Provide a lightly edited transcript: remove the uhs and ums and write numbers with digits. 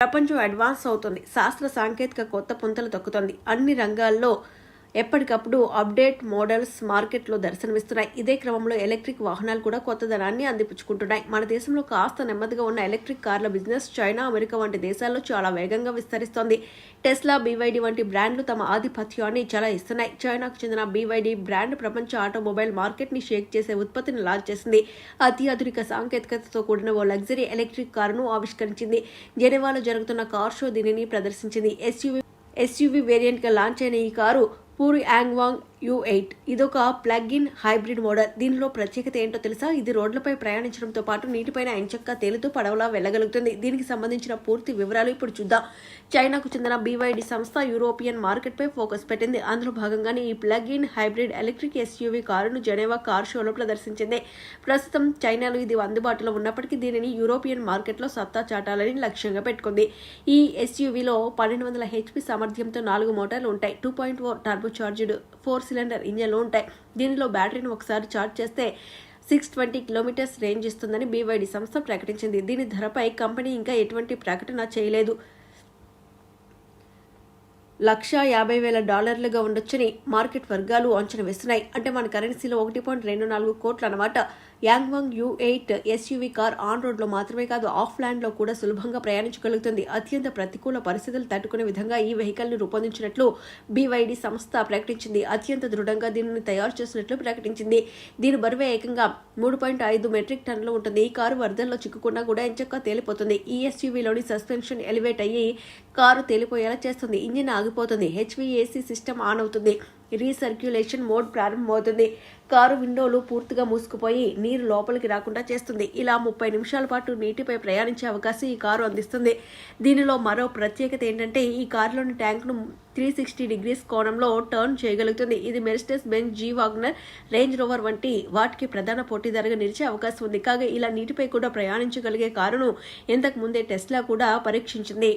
ప్రపంచం అడ్వాన్స్ అవుతుంది. శాస్త్ర సాంకేతిక కొత్త పుంతలు తొక్కుతోంది. అన్ని రంగాల్లో ఎప్పటికప్పుడు అప్డేట్ మోడల్స్ మార్కెట్లో దర్శనమిస్తున్నాయి. ఇదే క్రమంలో ఎలక్ట్రిక్ వాహనాలు కూడా కొత్త ధనాన్ని అందిపుచ్చుకుంటున్నాయి. మన దేశంలో కాస్త నెమ్మదిగా ఉన్న ఎలక్ట్రిక్ కార్ల బిజినెస్ చైనా, అమెరికా వంటి దేశాల్లో చాలా వేగంగా విస్తరిస్తోంది. టెస్లా, BYD వంటి బ్రాండ్లు తమ ఆధిపత్యాన్ని చెలాయిస్తున్నాయి. చైనాకు చెందిన BYD బ్రాండ్ ప్రపంచ ఆటోమొబైల్ మార్కెట్ ని షేక్ చేసే ఉత్పత్తిని లాంచ్ చేసింది. అత్యాధునిక సాంకేతికతతో కూడిన ఓ లగ్జరీ ఎలక్ట్రిక్ కారును ఆవిష్కరించింది. జెనెవాలో జరుగుతున్న కార్ షో దీనిని ప్రదర్శించింది. ఎస్యూవీ వేరియంట్ గా లాంచ్ అయిన ఈ కారు పూరి యాంగ్వాంగ్ U8. ఇదొక ప్లగ్ ఇన్ హైబ్రిడ్ మోడల్. దీనిలో ప్రత్యేకత ఏంటో తెలుసా? ఇది రోడ్లపై ప్రయాణించడంతో పాటు నీటిపైన ఎంచక్కా తేలుతూ పడవలా వెళ్ళగలుగుతుంది. దీనికి సంబంధించిన పూర్తి వివరాలు ఇప్పుడు చూద్దాం. చైనాకు చెందిన BYD సంస్థ యూరోపియన్ మార్కెట్ పై ఫోకస్ పెట్టింది. అందులో భాగంగానే ఈ plug in hybrid electric SUV కారును జెనెవా కార్ షోలో ప్రదర్శించింది. ప్రస్తుతం చైనాలో ఇది అందుబాటులో ఉన్నప్పటికీ దీనిని యూరోపియన్ మార్కెట్లో సత్తా చాటాలని లక్ష్యంగా పెట్టుకుంది. ఈ SUVలో 1200 HP సామర్థ్యంతో 4 మోటార్లు ఉంటాయి. 2.4 టర్బో చార్జ్డ్ 4 సిలిండర్ ఇంజన్లు ఉంటాయి. దీనిలో బ్యాటరీని ఒకసారి ఛార్జ్ చేస్తే 620 కిలోమీటర్స్ రేంజ్ ఇస్తుందని BYD సంస్థ ప్రకటించింది. దీని ధరపై కంపెనీ ఇంకా ఎటువంటి ప్రకటన చేయలేదు. $150,000 ఉండొచ్చని మార్కెట్ వర్గాలు అంచనా వేస్తున్నాయి. అంటే మన కరెన్సీలో 1.24 కోట్లు అన్నమాట. యాంగ్వాంగ్ U8 SUV car on road లో మాత్రమే కాదు, ఆఫ్ ల్యాండ్ లో కూడా సులభంగా ప్రయాణించగలుగుతుంది. అత్యంత ప్రతికూల పరిస్థితులు తట్టుకునే విధంగా ఈ వెహికల్ ని రూపొందించినట్లు BYD సంస్థ ప్రకటించింది. అత్యంత దృఢంగా దీనిని తయారు చేసినట్లు ప్రకటించింది. దీని బరువు ఏకంగా 3.5 మెట్రిక్ టన్నులు ఉంటుంది. ఈ కారు వరదల్లో చిక్కుకున్నా కూడా ఎంచక్కా తేలిపోతుంది. ఈ SUVలోని సస్పెన్షన్ ఎలివేట్ అయ్యి కారు తేలిపోయేలా చేస్తుంది. ఇంజిన్ ఆగిపోతుంది. HVAC సిస్టమ్ ఆన్ అవుతుంది. రీసర్క్యులేషన్ మోడ్ ప్రారంభమవుతుంది. కారు విండోలు పూర్తిగా మూసుకుపోయి నీరు లోపలికి రాకుండా చేస్తుంది. ఇలా 30 నిమిషాల పాటు నీటిపై ప్రయాణించే అవకాశం ఈ కారు అందిస్తుంది. దీనిలో మరో ప్రత్యేకత ఏంటంటే ఈ కారులోని ట్యాంకును 360 డిగ్రీస్ కోణంలో టర్న్ చేయగలుగుతుంది. ఇది Mercedes Benz, G Wagon R, Range Rover వంటి వాటికి ప్రధాన పోటీదారుగా నిలిచే అవకాశం ఉంది. కాగా ఇలా నీటిపై కూడా ప్రయాణించగలిగే కారును ఇంతకు ముందే టెస్లా కూడా పరీక్షించింది.